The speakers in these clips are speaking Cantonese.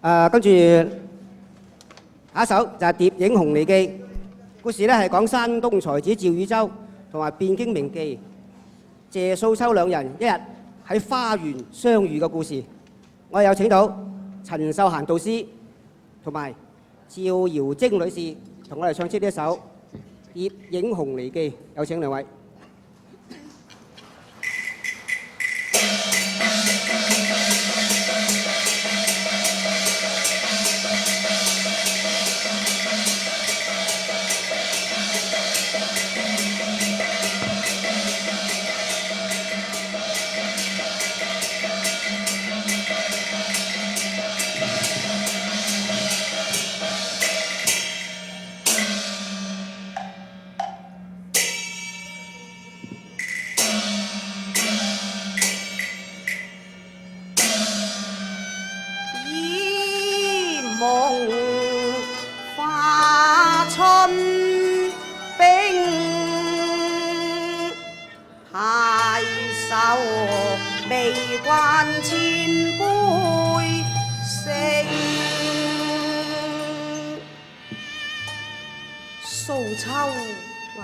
跟住下一首就係《蝶影紅梨記》。故事咧係講山東才子趙汝州同埋汴京名妓謝素秋兩人一日喺花園相遇嘅故事。我哋有請到陳秀嫻導師同埋趙瑤晶女士同我哋唱出呢一首《蝶影紅梨記》，有請兩位。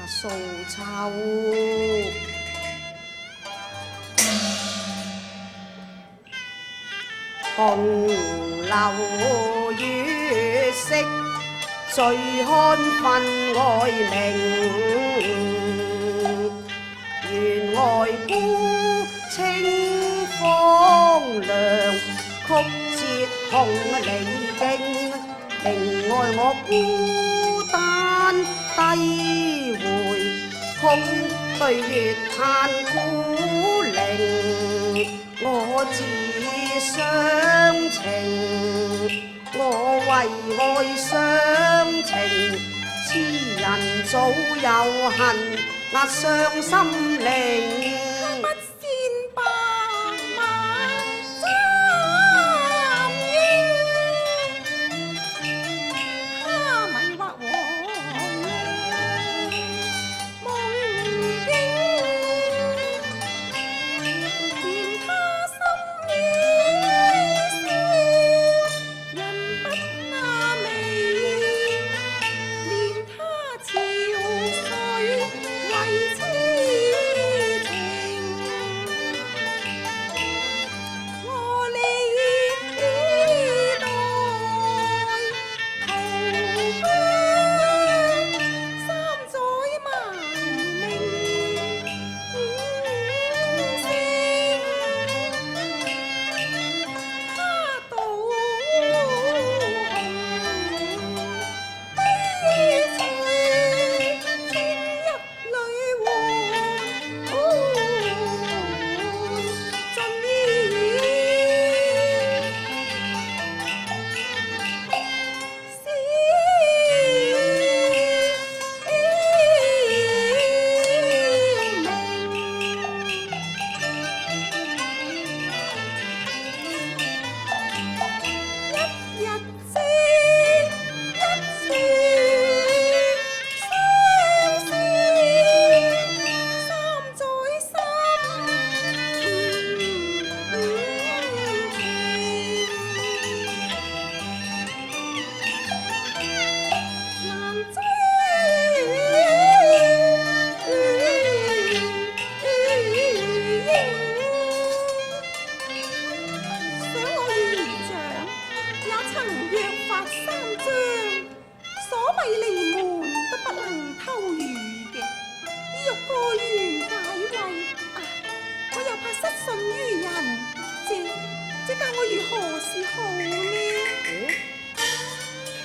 素秋，紅樓月色醉看分外明，原來孤清風涼，曲折紅離徑，另外我孤單低回，空對月嘆孤零，我自傷情，我為愛傷情，痴人早有恨，壓傷心靈。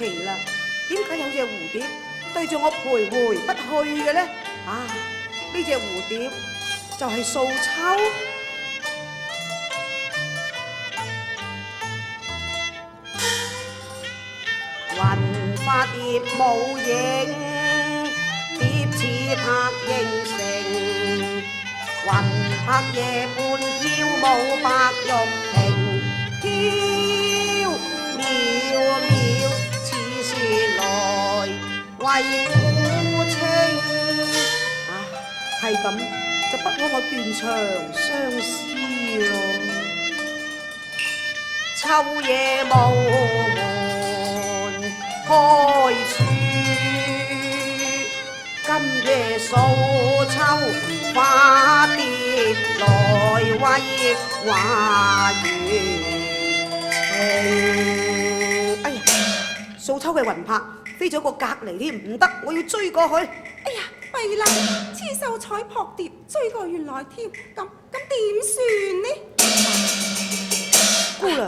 奇啦，點解有隻蝴蝶對住我徘徊不去嘅呢？啊，呢隻蝴蝶就係素秋。雲化蝶無影，蝶似拍應成。雲拍夜半飄舞白玉亭，飄渺渺似是來為孤清。啊，係咁就不枉我斷腸相思咯。秋夜無門開處，今夜數秋花蝶來為花語情。哎呀，數秋嘅魂魄飛咗個隔離添，唔得，我要追過去。哎呀，弊啦！雌秀彩撲蝶追過原來添，咁點算呢？姑娘，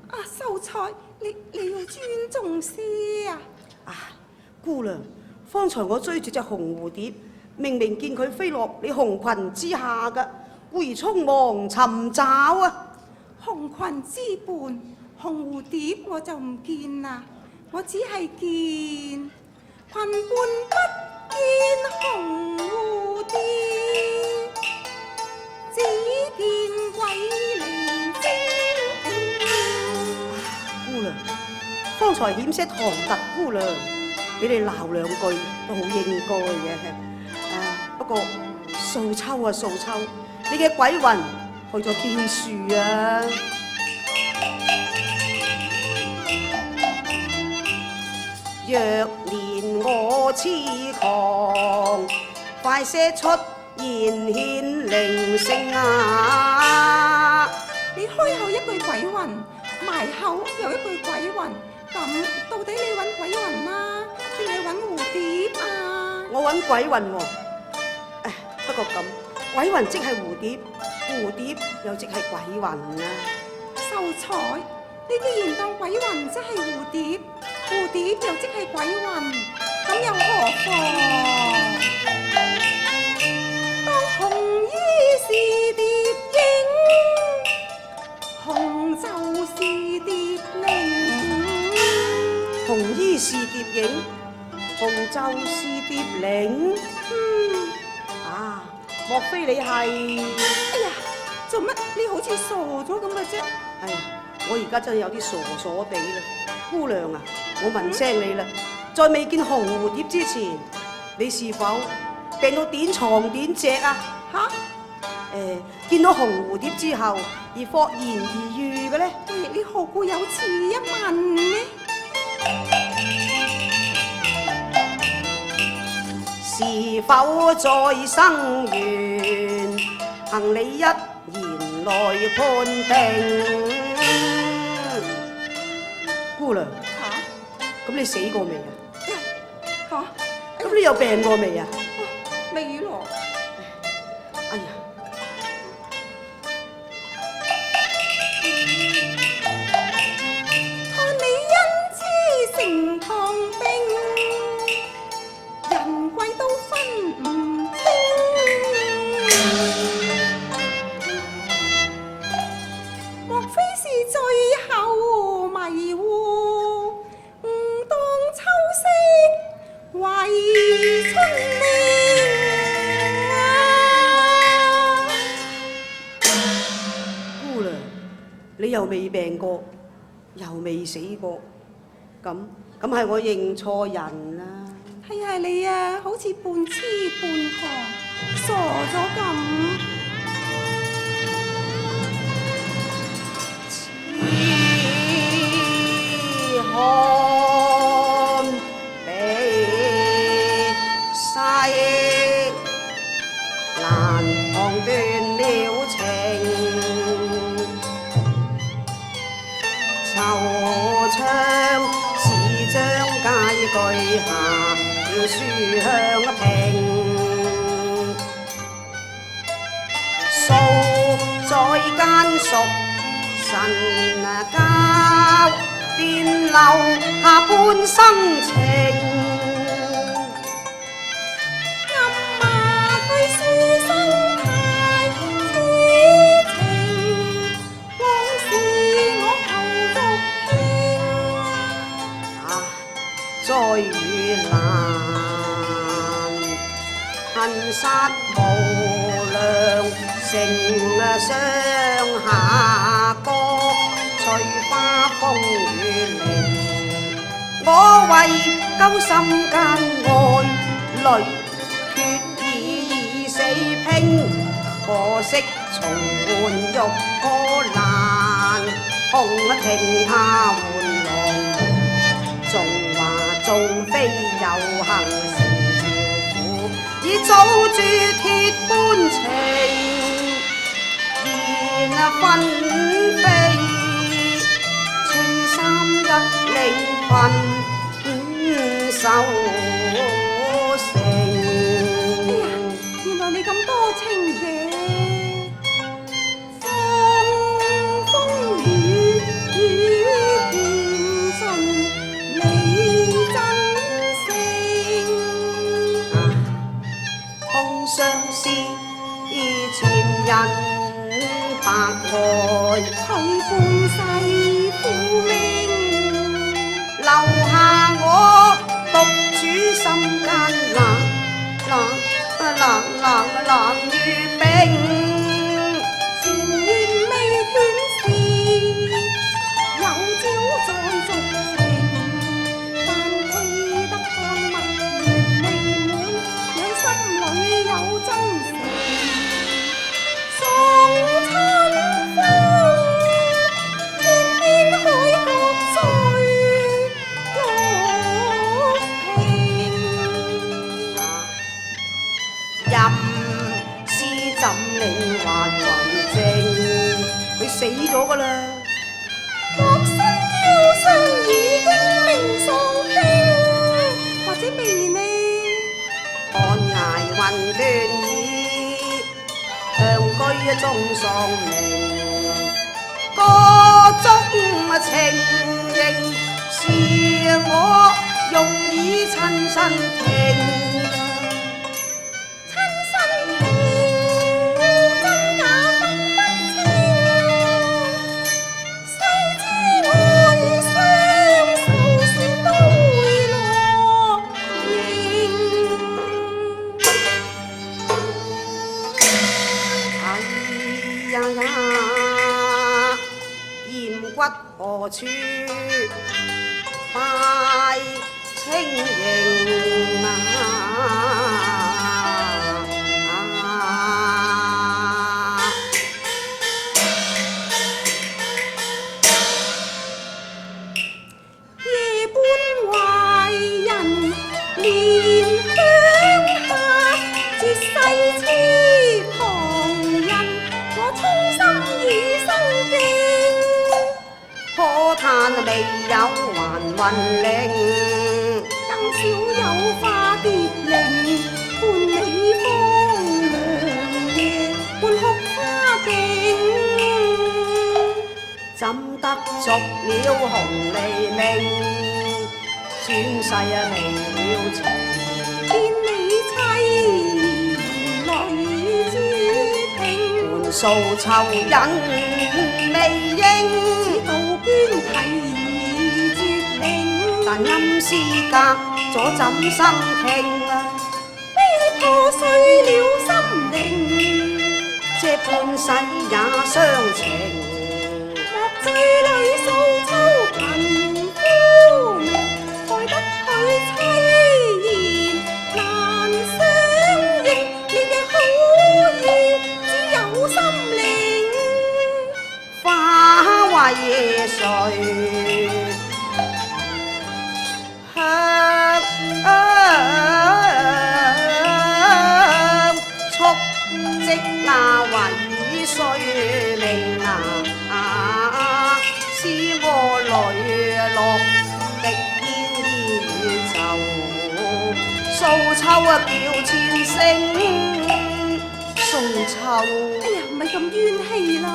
啊，秀才，你要尊重些啊！啊，姑娘，方才我追住隻紅蝴蝶，明明見佢飛落你紅裙之下㗎，故而匆忙尋找啊！紅裙之伴，紅蝴蝶我就唔見啦，我只係見裙伴不見紅蝴蝶，只見鬼靈精。姑娘，方才險些唐突姑娘，俾你鬧兩句都好應該嘅。不過素秋啊素秋，你嘅鬼魂去咗邊處啊？若憐我痴狂，快些出現顯靈性啊！你開口一句鬼魂，埋口又一句鬼魂，咁到底你揾鬼魂啦，定係揾蝴蝶啊？我揾鬼魂喎。不過咁，鬼魂即係蝴蝶，蝴蝶又即係鬼魂啊！秀才，你既然當鬼魂即係蝴蝶，蝴蝶又即係鬼魂，咁又何妨？當紅衣是蝶影，紅就是蝶靈。紅衣是蝶影，紅就是蝶靈。莫非你係？哎呀，做乜你好似傻咗咁嘅啫？哎呀，我而家真係有啲傻傻地啦。姑娘啊，我問聲你啦，在未見紅蝴蝶之前，你是否病到點床點席啊？吓？見到紅蝴蝶之後而霍然而遇嘅咧？你何故有此一問呢？是否在生緣，行你一言來判定？姑娘，咁你死過未啊？吓？咁你有病過未啊？未咯。哎呀！看你因痴成糖冰，人鬼都分唔清。莫非是最後迷糊，誤當秋色為春令啊！姑娘，你又未病過，又未死過，咁係我認錯人啦。係你啊，好似半痴半狂，傻咗咁。痴漢被世難旁斷了情，惆悵是將階居下了書香亭，數在間屬神交，便留下半生情。暗罵佢書生太痴情，往事我後續傾。災與難，恨殺無量，成雙下歌，隨花風雨靈。我為救心間愛侶，決意以死拼，可惜重換玉波難。紅亭他換郎門，縱話縱非有幸成朝婦，已早鑄鐵般情，現分飛，青衫一領困守城。原來你咁多情嘅。相思前人白來，佢半世苦命，留下我獨處心間冷如冰。前緣未斷時，有朝再續情，但記得看蜜緣未滿，兩心裏有真誠。送春風，天邊海角碎玉屏。任詩怎令還雲靜，佢死咗噶啦。莫身嬌上已經命喪輕，或者被你寒崖雲斷已，香居中喪命。歌中情形是我用以親身聽。何處拜清盈夜半懷人憐鄉下，絕世痴旁人，我衷心以生敬。可嘆未有還魂靈，更少有化蝶靈，伴你荒涼夜，伴哭花徑。怎得續了紅黎明，轉世未了情。見你凄淚珠屏，換數秋人未應。捐提絕令，但陰司隔咗怎心傾啊？悲破碎了心靈，這半世也傷情。莫醉裏訴秋貧苦命，害得佢凄言難相應。你嘅好意只有心靈。花為誰香速織那為誰命使我淚落滴天宇宙，訴秋叫千聲送秋。哎呀，唔係咁冤氣啦！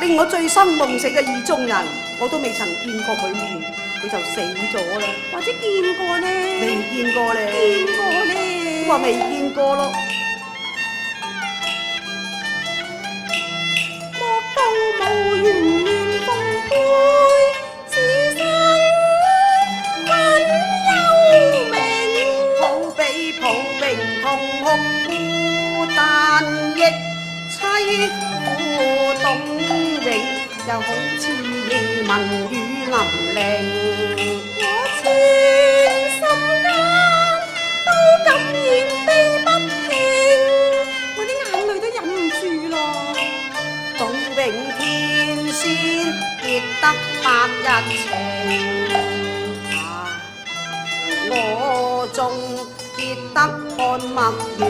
令我醉生夢死嘅意中人，我都未曾見過佢面，佢就死咗啦。或者見過呢？未見過咧。見過呢？話未見過咯。莫道無緣緣奉配，此生很幽冥。抱比抱並同哭，孤單亦凄苦冬永，又好似夜聞雨霖鈴。我全心間都感染悲不平，我啲眼淚都忍唔住咯。董永天仙結得百日情。我縱結得看墨緣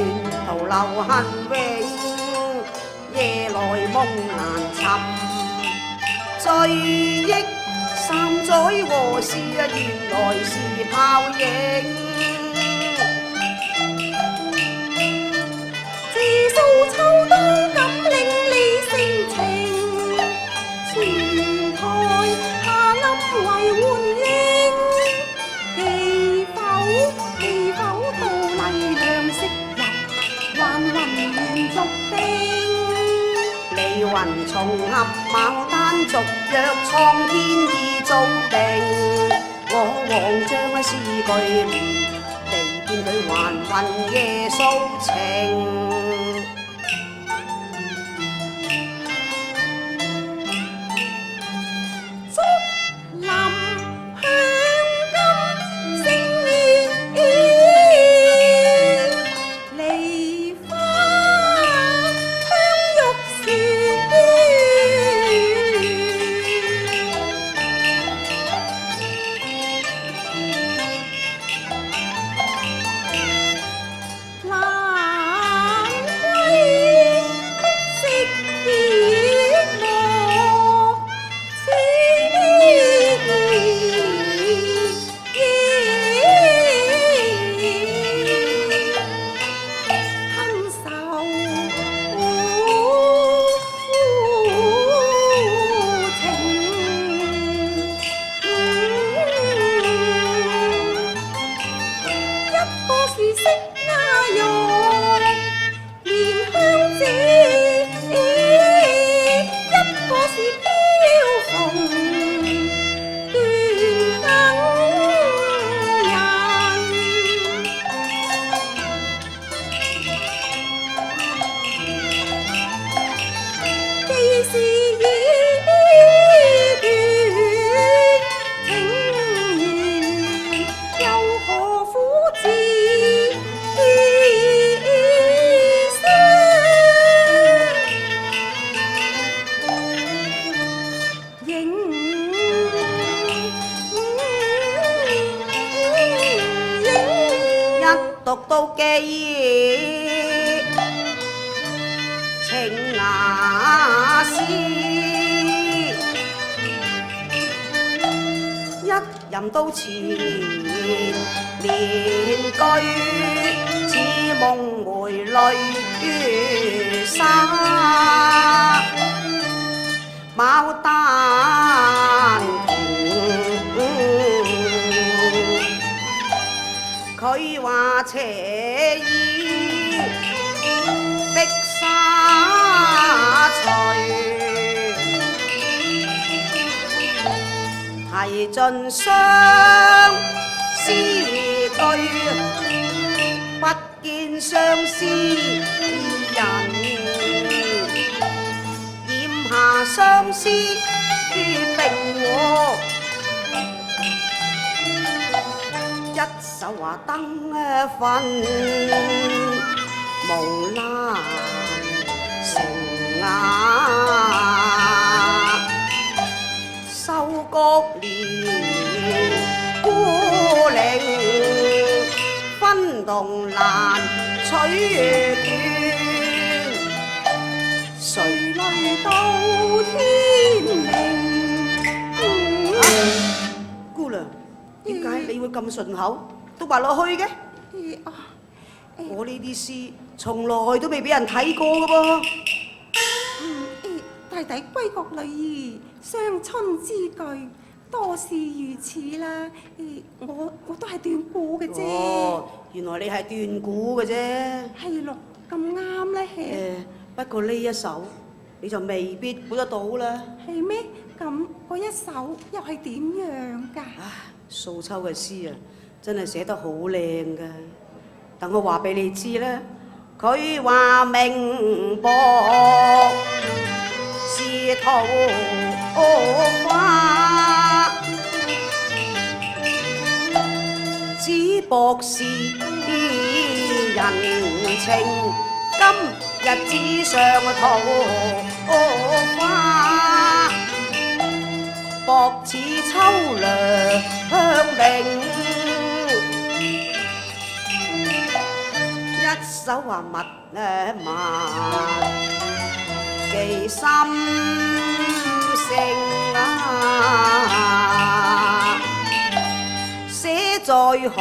徒留痕永，夜來夢難尋，追憶3載和事原來是泡影。自數秋冬感令你性情，前台下暗為換應。氣否到麗娘昔日，還雲緣續定。離雲重合牡丹續約，蒼天意早定。我枉將詩句亂，地見佢還魂夜訴情。讀到記憶情雅詩，一吟到前面句，似夢回淚如沙，牡丹佢話斜意碧沙隨，提盡相思句，不見相思人，染下相思於冰和。一手話燈粉，無蘭成雅，收谷蓮孤嶺，分動難取斷，誰淚到天明。姑娘，點解你會咁順口，都話落去嘅？我呢啲詩從來都未俾人睇過嘅噃。大抵閨閣女兒傷春之句，多是如此啦。我都係斷估嘅啫。哦，原來你係斷估嘅啫。係咯，咁啱咧。不過呢一首你就未必估得到啦。係咩？咁嗰一首又係點樣㗎？素秋嘅詩啊，真係寫得好靚㗎。等我話俾你知啦，佢話明薄是桃花，只薄是人情，今日只上桃花。薄似秋涼明。一手話密密記心聲啊，寫在紅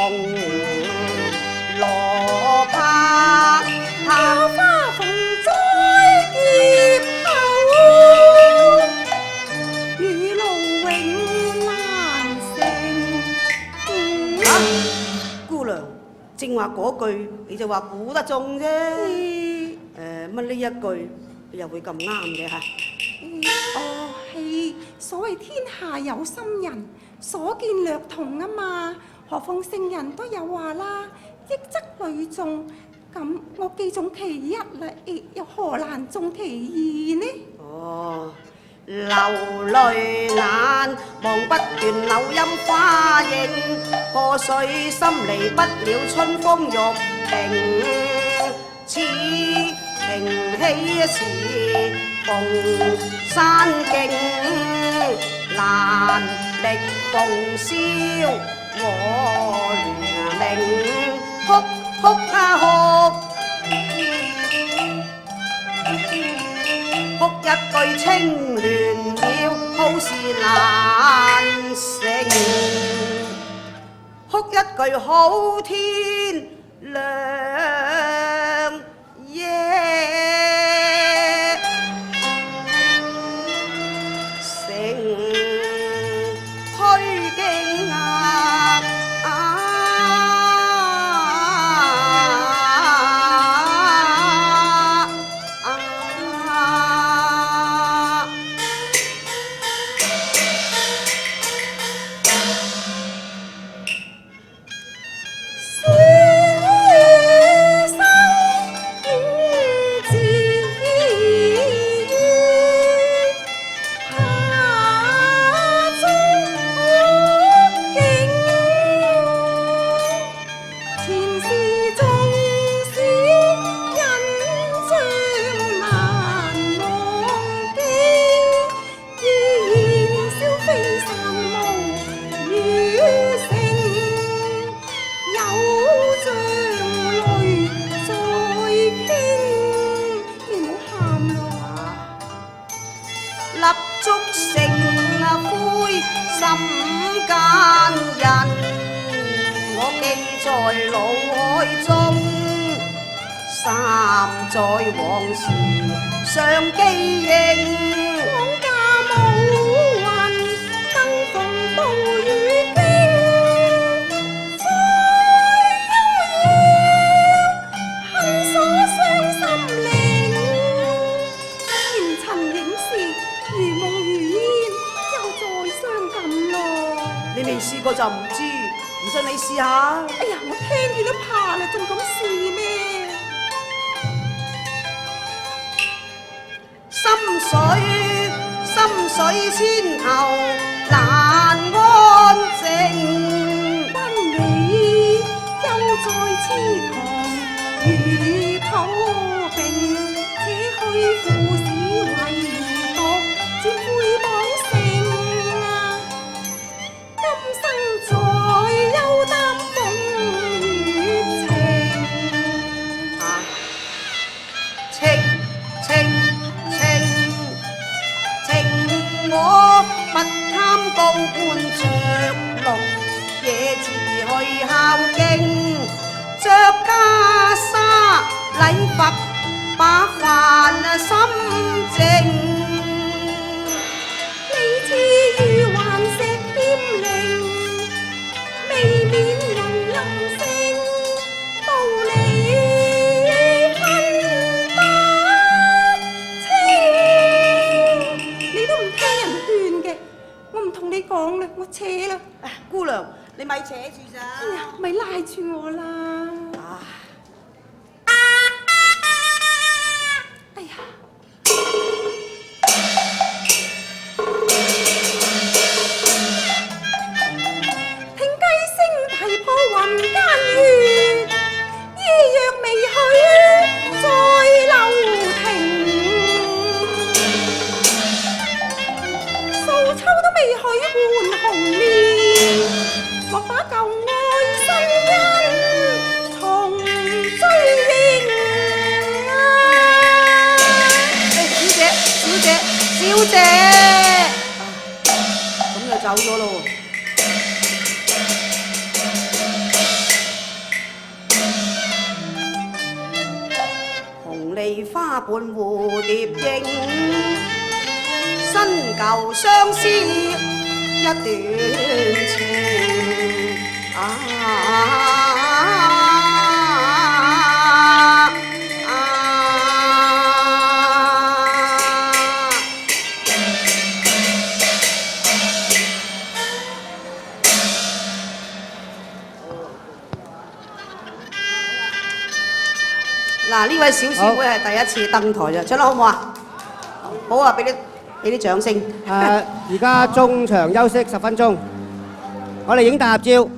羅帕，桃花逢在劫後，雨露永難成。姑娘正話嗰句你就話估得中啫。乜呢一句又會咁啱嘅嚇？哦，係所謂天下有心人，所見略同啊嘛。何況聖人都有話啦，益則累眾。咁我既中其一啦，又何難中其二呢？哦，流淚眼，望不斷柳陰花影，破碎心離不了春風玉屏。此平起時逢山徑，難力逢宵我聯名，哭哭啊哭，哭一句清亂了，好事難成，哭一句好天亮夜。在往事尚記認，往駕暮雲，登逢暴雨驚。在幽遙，恨鎖傷心靈。前塵影事，如夢如煙，又再傷感咯。你未試過就唔知，唔信你試下。哎呀，我聽見都怕啦，仲敢試咩？心水千頭難安靜，君你又在痴狂如土並，且去赴死為獨佔灰綁繩啊！今生在憂擔風月情啊，情我不貪高官爵祿，野自去孝敬，着袈裟禮佛，把飯心靜。你似如頑石欠靈，未免人臨聲，道理分不清。你都唔聽人勸嘅，我唔同你講啦，我扯啦。姑娘，你咪扯住咋？哎呀，咪拉住我啦！哎呀，走咗咯。紅梨花伴蝴蝶影，新舊相思一段情。嗱，呢位小師妹係第一次登台啫，唱得好唔好啊？好啊，俾啲掌聲。而家中場休息10分鐘，我哋影大合照。